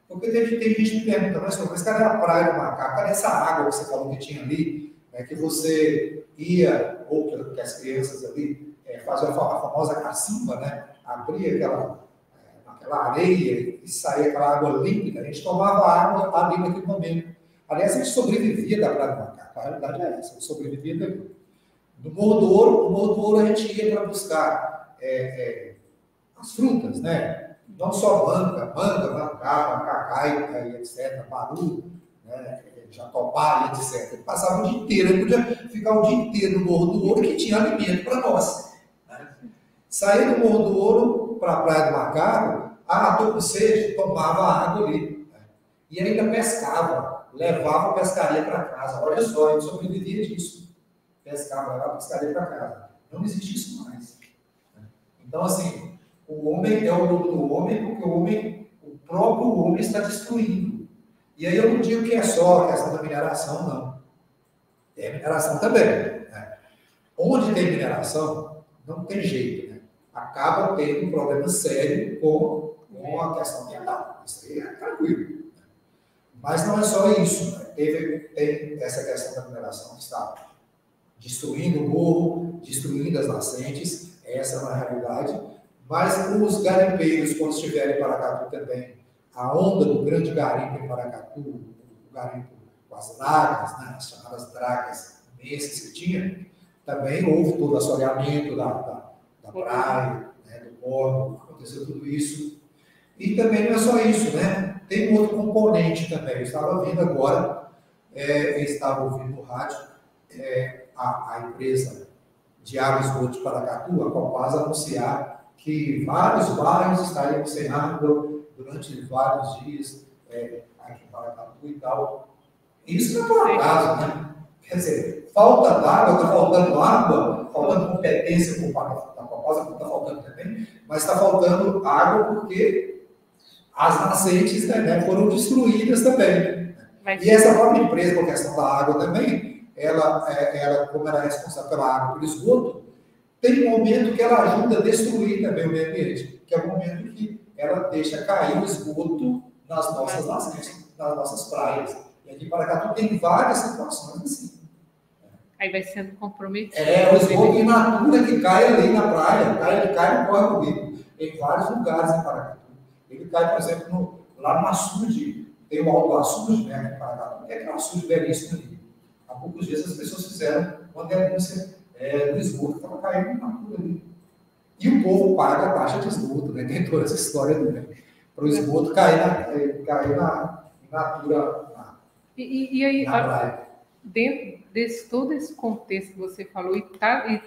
Porque tem gente me perguntando, mas cadê a praia do Macaco? Cadê essa água que você falou que tinha ali? Que você ia, ou que as crianças ali faziam a famosa cacimba, né? Abria aquela areia e saía aquela água límpida. A gente tomava água ali naquele momento. Aliás, a gente sobrevivia da praia do Macaco. A realidade é essa, a gente sobrevivia dali. No Morro do Ouro a gente ia para buscar as frutas, né? Não só manga, macacai, etc., baru, né? Jatobá, etc. Ele passava o dia inteiro, ele podia ficar o dia inteiro no Morro do Ouro, que tinha alimento para nós. Né? Saía do Morro do Ouro para a Praia do Macaco, estou com sede, tomava água ali. Né? E ainda pescava, levava a pescaria para casa. Olha só, ele sobrevivia disso. Pescava, levava a pescaria para casa. Não existe isso mais. Né? Então, assim, o homem é o lobo do homem, porque o próprio homem está destruindo. E aí eu não digo que é só a questão da mineração, não. Tem mineração também. Né? Onde tem mineração, não tem jeito. Né? Acaba tendo um problema sério com a questão ambiental. Isso aí é tranquilo. Mas não é só isso. Né? Tem essa questão da mineração que está destruindo o morro, destruindo as nascentes. Essa é a realidade. Mas os garimpeiros, quando estiverem em Paracatu também, a onda do grande garimpo em Paracatu, o garimpo com as dragas, né, as chamadas dragas imensas que tinha, também houve todo o assoreamento da praia, né, do córrego, aconteceu tudo isso. E também não é só isso, né? Tem um outro componente também. Eu estava vendo agora, eu estava ouvindo no rádio, a empresa de água e esgoto de Paracatu, a Copasa, anunciar que vários bairros estariam sem água durante vários dias, aqui em Paracatu e tal. Isso não é por acaso, né? Quer dizer, falta d'água, está faltando água, faltando competência por parte da Copasa, não está faltando também, mas está faltando água porque as nascentes, né, foram destruídas também. E essa própria empresa, com a questão da água também, ela como ela é responsável pela água, pelo esgoto, tem um momento que ela ajuda a destruir também o meio ambiente, que é o momento que ela deixa cair o esgoto nas nossas nascentes, nas nossas praias. E aqui em Paracatu tem várias situações assim.
Aí vai sendo comprometido.
O esgoto in natura que cai ali na praia, ele cai no córrego vivo, em vários lugares em Paracatu. Ele cai, por exemplo, lá no açude, tem o Alto Açude, né, aqui em Paracatu, que é aquele açude belíssimo ali. Há poucos dias as pessoas fizeram uma denúncia do esgoto que estava caindo na natura ali. E o povo paga a taxa de esgoto, né? Tem toda essa história também. Para o esgoto cair na natura,
E aí,
na praia.
Dentro desse todo esse contexto que você falou e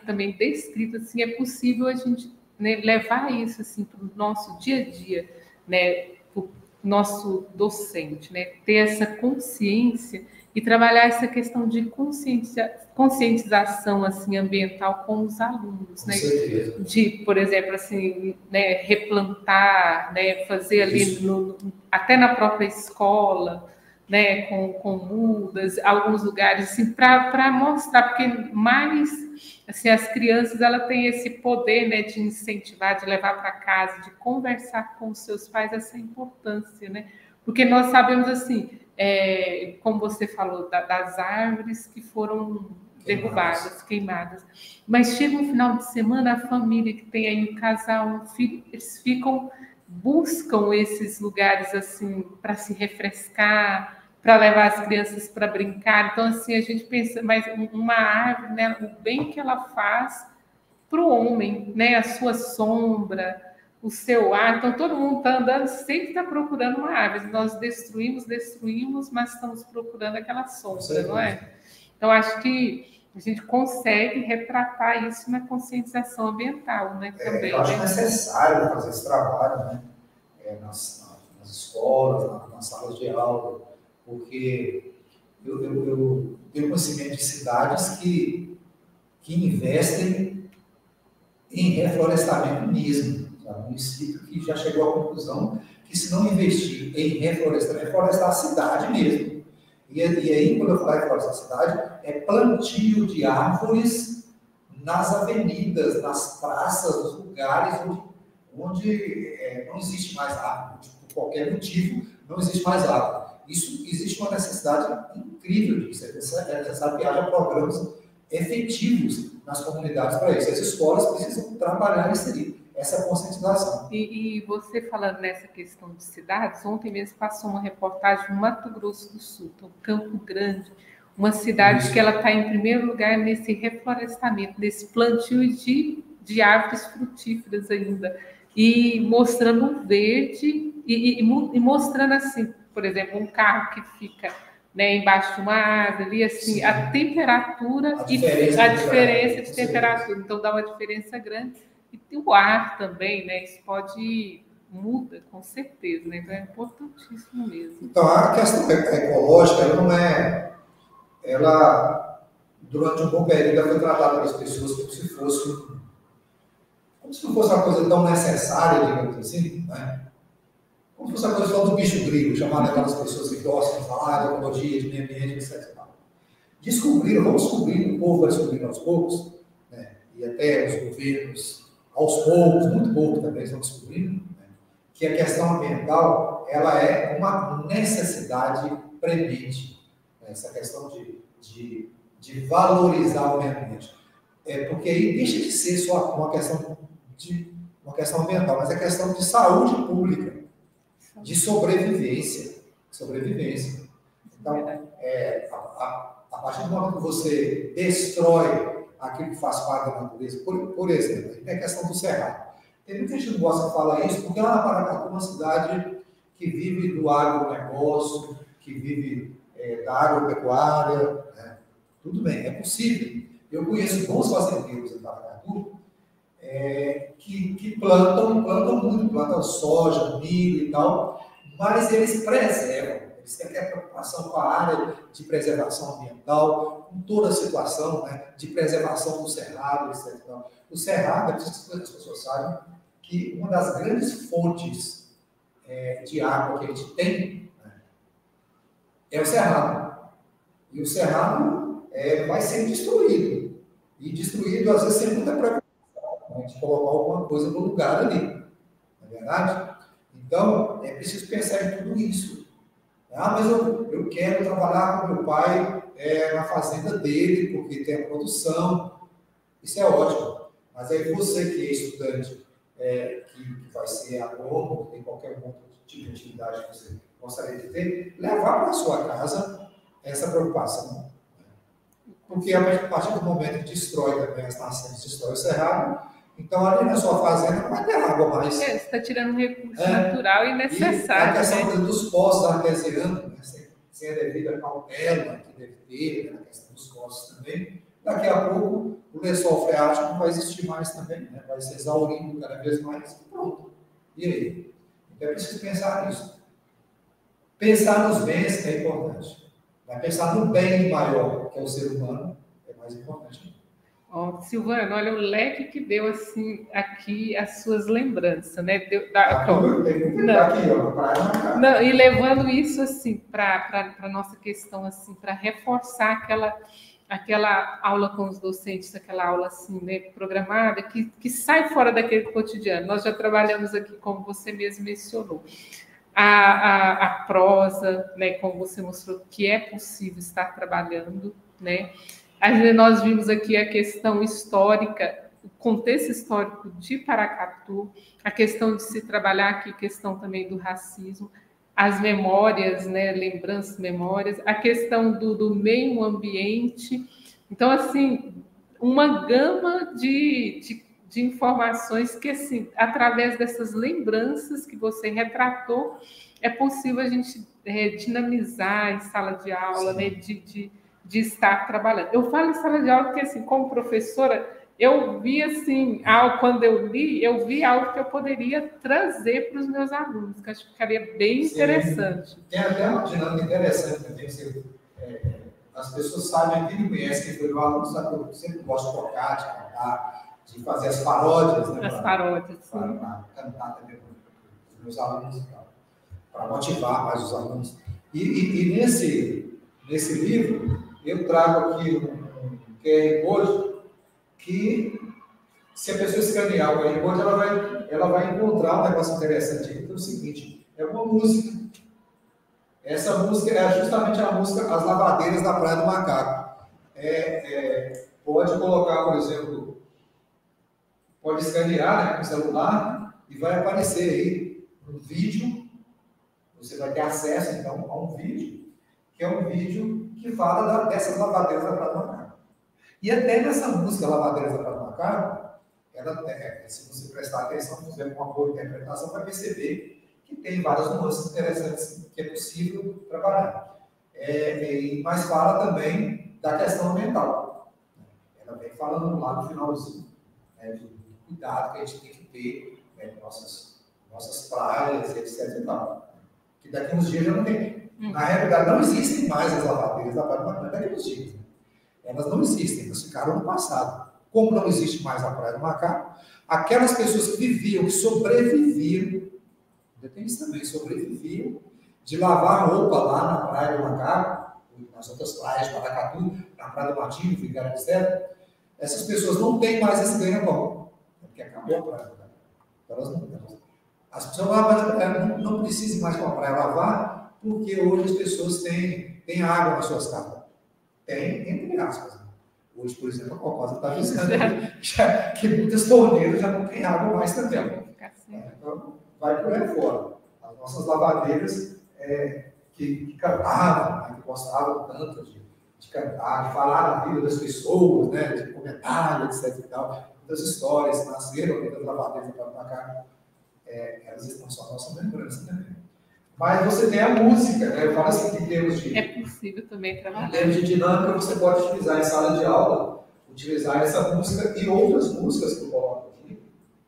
também descrito, assim, é possível a gente, né, levar isso assim para o nosso dia a dia, né, para o nosso docente, né, ter essa consciência e trabalhar essa questão de conscientização assim ambiental com os alunos, né? De, por exemplo, assim, né, replantar, né, fazer ali até na própria escola, né, com mudas, alguns lugares assim, para mostrar, porque mais assim, as crianças elas têm esse poder, né, de incentivar, de levar para casa, de conversar com os seus pais, essa importância, né? Porque nós sabemos assim, como você falou, das árvores que foram derrubadas, queimadas. Mas chega um final de semana, a família que tem aí um casal, um filho, eles buscam esses lugares assim para se refrescar, para levar as crianças para brincar. Então, assim, a gente pensa, mas uma árvore, né, o bem que ela faz para o homem, né, a sua sombra, o seu ar. Então, todo mundo está andando, sempre está procurando uma árvore. Nós destruímos, mas estamos procurando aquela sombra, não é? Então, acho que a gente consegue retratar isso na conscientização ambiental, né? Também.
Eu acho necessário fazer esse trabalho, né? Nas escolas, nas salas de aula, porque eu tenho conhecimento de cidades que investem em reflorestamento mesmo. Um município que já chegou à conclusão que se não investir em reflorestar a cidade mesmo. E aí, quando eu falar em reflorestar a cidade, é plantio de árvores nas avenidas, nas praças, nos lugares onde não existe mais água, por qualquer motivo, não existe mais água. Isso existe uma necessidade incrível disso. É necessário que haja programas efetivos nas comunidades para isso. As escolas precisam trabalhar nisso aí, essa conscientização.
E você falando nessa questão de cidades, ontem mesmo passou uma reportagem no Mato Grosso do Sul, então, Campo Grande, uma cidade que ela está em primeiro lugar nesse reflorestamento, nesse plantio de árvores frutíferas ainda, e mostrando um verde, e mostrando assim, por exemplo, um carro que fica, né, embaixo de uma árvore, ali, assim, sim, a temperatura
a diferença
de temperatura, então dá uma diferença grande. E o ar também, né? Isso muda, com certeza, né? Então é importantíssimo mesmo.
Então, a questão ecológica, ela, durante um bom período, ela foi tratada pelas pessoas como se não fosse uma coisa tão necessária, digamos assim, né? Como se fosse uma coisa só do bicho grilo, chamada aquelas pessoas que gostam de falar de ecologia, de meio ambiente, etc. Vamos descobrindo, o povo vai descobrindo aos poucos, né? E até os governos, aos poucos, muito pouco também, estão descobrindo, né? Que a questão ambiental, ela é uma necessidade premente, né? Essa questão de valorizar o meio ambiente. Porque aí deixa de ser só uma questão ambiental, mas é questão de saúde pública, de sobrevivência. Então, a partir do momento que você destrói aquilo que faz parte da natureza, por exemplo, tem a questão do cerrado. Tem muita gente que não gosta de falar isso, porque Paracatu é uma cidade que vive do agronegócio, que vive da agropecuária, né? Tudo bem, é possível. Eu conheço bons fazendeiros em Paracatu que plantam muito, plantam soja, milho e tal, mas eles preservam. Eles têm a preocupação com a área de preservação ambiental, com toda a situação, né, de preservação do cerrado, etc. O cerrado, é preciso que as pessoas saibam que uma das grandes fontes de água que a gente tem, né, é o cerrado. E o cerrado vai ser destruído. E destruído, às vezes, sem muita preocupação, né, de colocar alguma coisa no lugar ali. Não é verdade? Então, é preciso pensar em tudo isso. Mas eu quero trabalhar com meu pai na fazenda dele, porque tem a produção. Isso é ótimo. Mas aí você que é estudante, que vai ser agrônomo, tem qualquer outro tipo de atividade que você gostaria de ter, levar para a sua casa essa preocupação. Porque a partir do momento que destrói também as nascentes, destrói o cerrado, então ali na sua fazenda não vai ter água mais.
Você está tirando um recurso natural e necessário.
E a questão dos poços artesianos, né, sem a devida cautela que deve ter, né, a questão dos poços também, daqui a pouco o lençol freático não vai existir mais também, né, vai se exaurindo cada vez mais e pronto. E aí? Então é preciso pensar nisso. Pensar nos bens é importante. Mas pensar no bem maior, que é o ser humano, é mais importante.
Silvana, olha o leque que deu assim aqui as suas lembranças, né? E levando isso assim para a nossa questão assim, para reforçar aquela aula com os docentes, aquela aula assim, né, programada, que sai fora daquele cotidiano. Nós já trabalhamos aqui, como você mesmo mencionou, a prosa, né, como você mostrou que é possível estar trabalhando, né? Nós vimos aqui a questão histórica, o contexto histórico de Paracatu, a questão de se trabalhar aqui, a questão também do racismo, as memórias, né, lembranças, memórias, a questão do meio ambiente. Então, assim, uma gama de informações que, assim, através dessas lembranças que você retratou, é possível a gente dinamizar em sala de aula, né, de estar trabalhando. Eu falo em sala de aula porque, assim, como professora, eu vi, assim, quando eu li, eu vi algo que eu poderia trazer para os meus alunos, que acho que ficaria bem interessante.
Tem até uma dinâmica interessante também, as pessoas sabem, quem me conhece, quem foi meu aluno, sabe que eu sempre gosto de tocar, de cantar, de fazer as paródias, né?
As paródias, sim.
Para cantar também para os meus alunos, para motivar mais os alunos. E nesse livro, eu trago aqui um QR Code que se a pessoa escanear o QR Code, ela vai encontrar um negócio interessante aqui, que é o seguinte, é uma música. Essa música é justamente a música As Lavadeiras da Praia do Macaco. Pode colocar, por exemplo, pode escanear, né, com o celular e vai aparecer aí um vídeo. Você vai ter acesso, então, a um vídeo, que é um vídeo que fala dessas lavadeiras da Praia do Macaco. E até nessa música Lavadeiras da Praia do Macaco, se você prestar atenção, fizer uma boa interpretação, vai perceber que tem várias nuances interessantes que é possível trabalhar. Mas fala também da questão ambiental. Ela vem falando lá no finalzinho, do cuidado que a gente tem que ter com nossas praias, etc. E tal. Que daqui a uns dias já não tem. Na realidade, não existem mais as lavadeiras da Praia do Macaco daqui a uns dias. Elas não existem, elas ficaram no passado. Como não existe mais a Praia do Macaco, aquelas pessoas que viviam, que sobreviviam, tem isso também, sobreviviam de lavar roupa lá na Praia do Macaco, nas outras praias de Paracatu, na Praia do Matinho, Vigário, etc. Essas pessoas não têm mais esse ganha-pão, porque acabou a Praia do Macaco. As pessoas não precisam mais para a praia lavar, porque hoje as pessoas têm água nas suas casas. Tem, entre aspas. Hoje, por exemplo, a Cocosa está avisando que muitas torneiras já não têm água mais também. Então, vai por aí fora. As nossas lavadeiras que cantavam, né, que gostavam tanto de cantar, de falar da vida das pessoas, né, de comentar, etc. E tal. Muitas histórias nasceram das lavadeiras para cá. Elas estão só na nossa lembrança também. Mas você tem a música, né? Eu falo assim que em termos de...
É possível também trabalhar.
Em termos de dinâmica, você pode utilizar em sala de aula, utilizar essa música e outras músicas que eu coloco aqui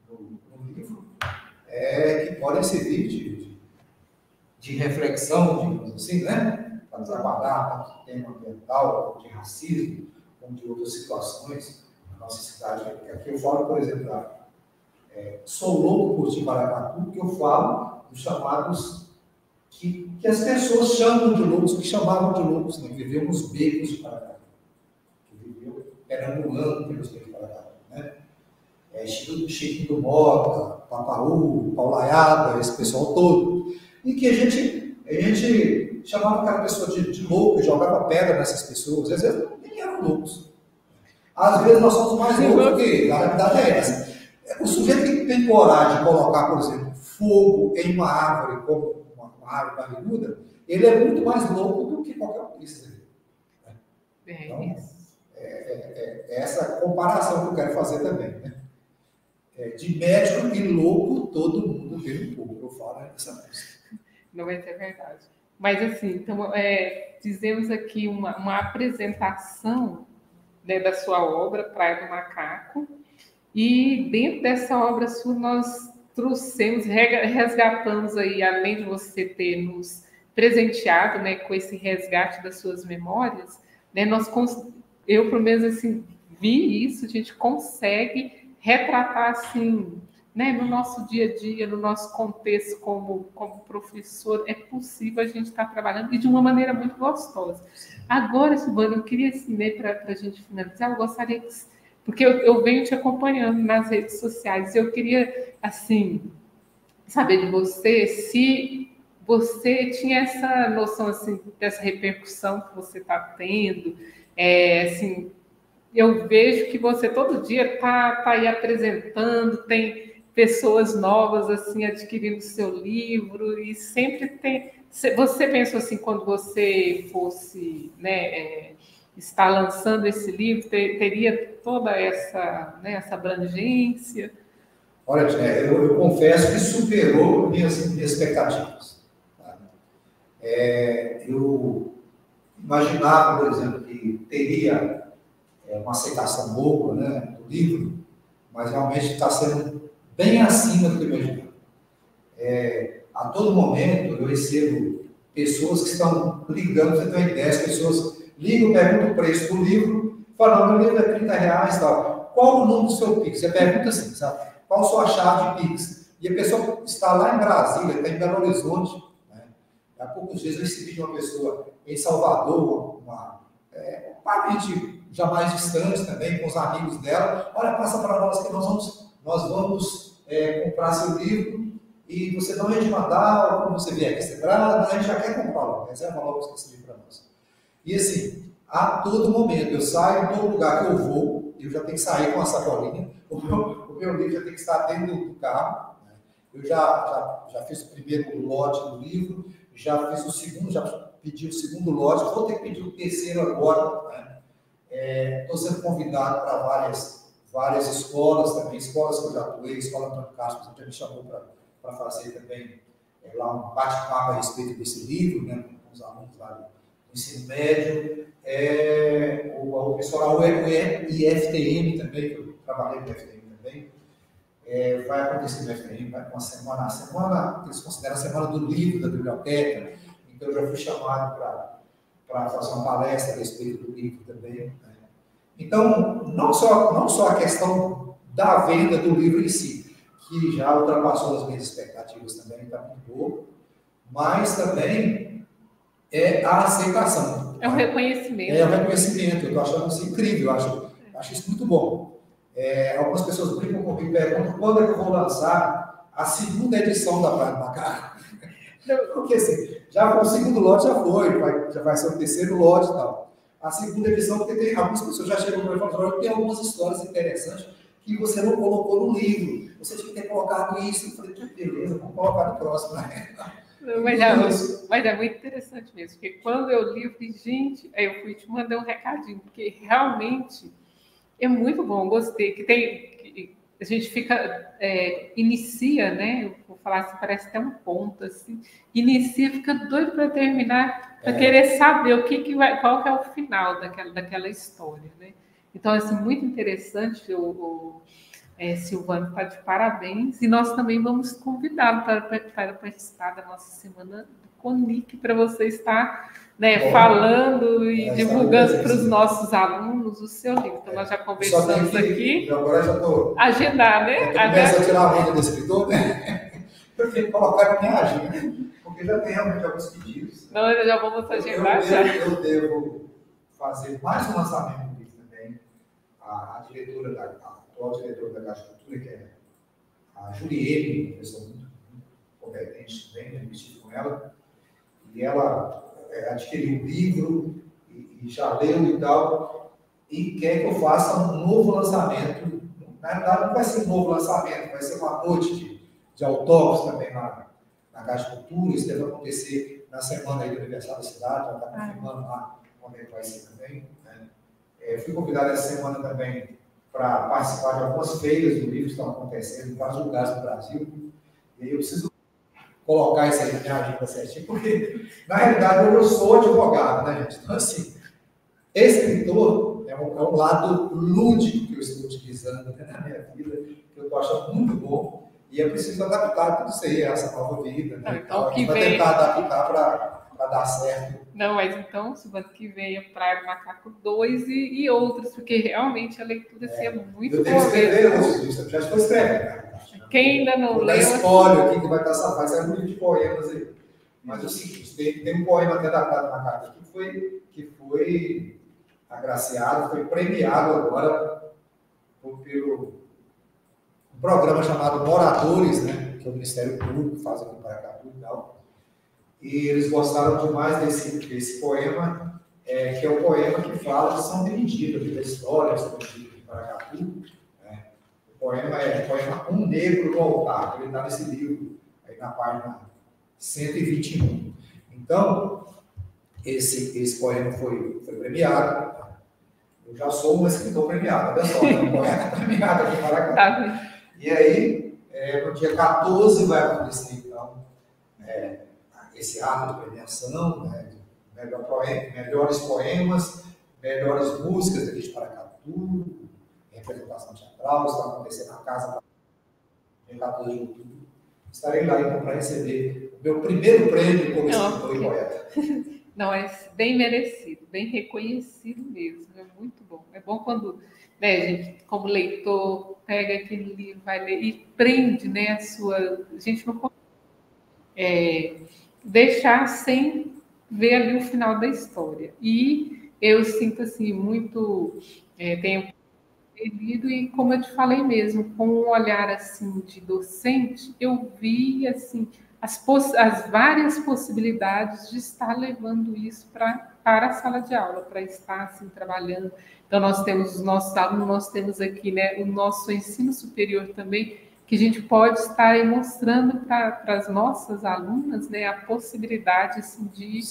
no livro, que podem servir de reflexão, digamos assim, né? Para trabalhar tanto tema ambiental, de racismo, como de outras situações na nossa cidade. Aqui eu falo, por exemplo, sou louco por Paracatu, que eu falo dos chamados que as pessoas chamam de loucos, que chamavam de loucos, né? Que viviam nos becos de Paracatu, que viviam perambulando pelos becos de Paracatu, né? Chiquinho do Mota, Papaú, Paulaiada, esse pessoal todo, e que a gente chamava aquela pessoa de louco, jogava pedra nessas pessoas, às vezes nem eram loucos. Às vezes nós somos mais loucos do que a realidade é essa. O sujeito que tem coragem de colocar, por exemplo, fogo em uma árvore, como uma árvore barriguda, ele é muito mais louco do que qualquer um desses. Então, essa comparação que eu quero fazer também. Né? De médico e louco, todo mundo tem um pouco. Eu falo dessa música.
Não vai ser verdade. Mas, assim, então, fizemos aqui uma apresentação, né, da sua obra, Praia do Macaco, e dentro dessa obra sua nós trouxemos, resgatamos aí, além de você ter nos presenteado, né, com esse resgate das suas memórias, né, eu, pelo menos, assim, vi isso, a gente consegue retratar, assim, né, no nosso dia a dia, no nosso contexto como professor, é possível a gente estar trabalhando e de uma maneira muito gostosa. Agora, Silvana, eu queria, assim, né, para a gente finalizar, eu gostaria que, porque eu venho te acompanhando nas redes sociais, eu queria, assim, saber de você se você tinha essa noção, assim, dessa repercussão que você está tendo, assim, eu vejo que você todo dia está aí apresentando, tem pessoas novas, assim, adquirindo seu livro, e sempre tem... Você pensou, assim, quando você fosse, né, estar lançando esse livro, teria toda essa, né, essa abrangência?
Olha, eu confesso que superou minhas expectativas. Tá? Eu imaginava, por exemplo, que teria uma aceitação boa, né, do livro, mas realmente está sendo bem acima do que eu imaginava. A todo momento eu recebo pessoas que estão ligando, você tem uma ideia, as pessoas ligam, perguntam o preço do livro, falam, meu livro é R$30 e tal. Qual o número do seu Pix? Você pergunta assim, sabe? Qual a sua chave de Pix? E a pessoa está lá em Brasília, está em Belo Horizonte. Né? Há poucos dias eu recebi de uma pessoa em Salvador, um parente já mais distantes também, com os amigos dela. Olha, passa para nós que nós vamos comprar seu livro e você não é de mandar, ou quando você vier aqui, a gente já quer comprar logo, reserva logo esse livro para nós. E assim, a todo momento, eu saio em todo lugar que eu vou, eu já tenho que sair com a sacolinha, o meu livro já tem que estar dentro do carro. Né? Eu já fiz o primeiro lote do livro, já fiz o segundo, já pedi o segundo lote, vou ter que pedir o terceiro agora. Né? Estou sendo convidado para várias escolas também, escolas que eu já atuei, a Escola Antônio Castro já me chamou para fazer também lá um bate-papo a respeito desse livro, né, com os alunos lá do ensino médio, o pessoal lá, o IFTM também, que eu trabalhei no IFTM também, vai acontecer no IFTM, vai com a semana, eles consideram a semana do livro, da biblioteca, então eu já fui chamado para fazer uma palestra a respeito do livro também. Né? Então, não só a questão da venda do livro em si, que já ultrapassou as minhas expectativas também, está muito boa, mas também a aceitação.
É um reconhecimento.
É um reconhecimento, eu estou achando isso incrível, acho isso muito bom. Algumas pessoas brincam comigo e perguntam quando é que eu vou lançar a segunda edição da Praia do Macaco. Porque assim, já foi o segundo lote, já vai ser o terceiro lote e tal. A segunda edição, porque tem algumas pessoas já chegam para mim e falam, tem algumas histórias interessantes que você não colocou no livro. Você tinha que ter colocado isso. Eu falei, beleza, vamos colocar no próximo.
Mas é muito interessante mesmo, porque quando eu li, eu falei, gente, aí eu fui te mandar um recadinho, porque realmente é muito bom, gostei, que a gente inicia, né? Eu vou falar assim, parece até um ponto, assim, inicia, fica doido para terminar, para querer saber qual que é o final daquela história, né? Então, assim, muito interessante, Silvano está de parabéns, e nós também vamos convidá-lo para participar da nossa semana do CONIC, para você estar falando e divulgando para os nossos alunos o seu livro. Então, nós já conversamos aqui.
Agora já estou.
Agendar, né?
Começa a tirar a renda do escritor, né? Eu tenho que colocar na minha agenda, porque já tem realmente alguns pedidos.
Não, já vamos agendar.
Eu devo fazer mais um lançamento do livro também. A atual diretora da Caixa Cultura, que é a Juliene, uma pessoa muito competente também, eu estive com ela, e ela adquiriu um livro e já leu e tal, e quer que eu faça um novo lançamento. Na verdade, não vai ser um novo lançamento, vai ser uma noite de autógrafos também na Caixa Cultura. Isso deve acontecer na semana aí do aniversário da cidade, já está confirmando lá onde vai ser também. Né? Fui convidado essa semana também para participar de algumas feiras do livro que estão acontecendo em vários lugares do Brasil. E aí eu preciso colocar isso aí na minha agenda certinho, porque, na realidade, eu sou advogado, né, gente? Então, assim, escritor é um lado lúdico que eu estou utilizando, né, na minha vida, que eu estou achando muito bom, e eu preciso adaptar tudo isso aí, essa nova vida, né?
Então,
a gente vai tentar adaptar para dar certo.
Não, mas então, semana que vem, a Praia do Macaco 2 e outros, porque realmente a leitura é muito boa.
Eu tenho que escrever outros livros, já estou escrevendo, né?
Quem ainda não leu...
Spoiler aqui que vai estar, vai sair um livro de poemas aí. Mas é o seguinte, tem um poema até da Praia do Macaco que foi agraciado, foi premiado agora pelo um programa chamado Moradores, né? Que é o Ministério Público, faz aqui em Paracatu e tal. E eles gostaram demais desse poema, que é o poema que fala de São Benedito, da história de São Benedito de Paracatu. Né? O poema é o poema Um Negro no Altar, ele está nesse livro, aí na página 121. Então, esse poema foi premiado. Eu já sou um escritor premiado, olha só, um poeta premiado aqui em Paracatu. E aí, no dia 14 vai acontecer, então, esse ato de premiação, né, melhores poemas, melhores músicas aqui de Paracatu, representação teatral, isso vai acontecer na casa dia 14 de outubro. Estarei lá então para receber o meu primeiro prêmio como escritor e poeta.
Não, é bem merecido, bem reconhecido mesmo, é muito bom. É bom quando, né, a gente, como leitor, pega aquele livro, vai ler e prende, né, a gente não pode deixar sem ver ali o final da história. E eu sinto assim muito tenho percebido e como eu te falei mesmo, com um olhar assim de docente, eu vi assim as várias possibilidades de estar levando isso para a sala de aula, para estar assim trabalhando. Então nós temos os nossos alunos, nós temos aqui, né, o nosso ensino superior também, que a gente pode estar aí mostrando para as nossas alunas, né, a possibilidade assim, de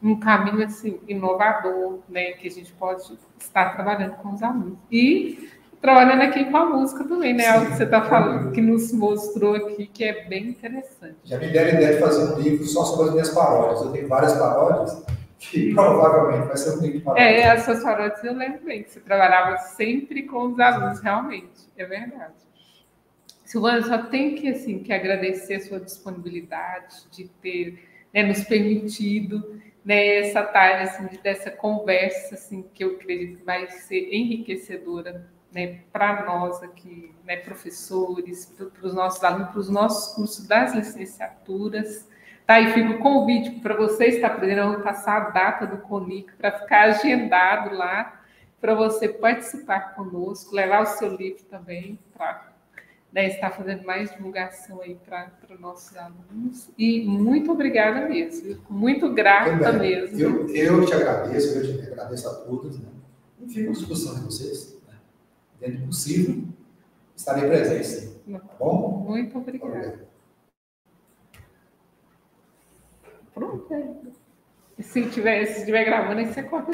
um caminho assim, inovador, né, que a gente pode estar trabalhando com os alunos. E trabalhando aqui com a música também, né? Algo que você está falando, que nos mostrou aqui, que é bem interessante.
Já me deram a ideia de fazer um livro só sobre as minhas paródias. Eu tenho várias paródias que provavelmente vai ser um livro de paródias.
As suas paródias eu lembro bem, que você trabalhava sempre com os alunos, realmente, é verdade. Silvana, só tenho que, assim, que agradecer a sua disponibilidade de ter, né, nos permitido, né, essa tarde, assim, dessa conversa, assim, que eu acredito que vai ser enriquecedora, né, para nós aqui, né, professores, para os nossos alunos, para os nossos cursos das licenciaturas. Tá, e fica o convite para você estar presente, vamos passar a data do CONIC para ficar agendado lá, para você participar conosco, levar o seu livro também para, né, estar fazendo mais divulgação aí para nossos alunos. E muito obrigada mesmo, muito grata mesmo.
Eu te agradeço, a todos, né? E fico à disposição de vocês, né? Dentro do possível, estarei presente, sim. Tá bom?
Muito obrigada. Pronto. Se estiver gravando, aí você corta.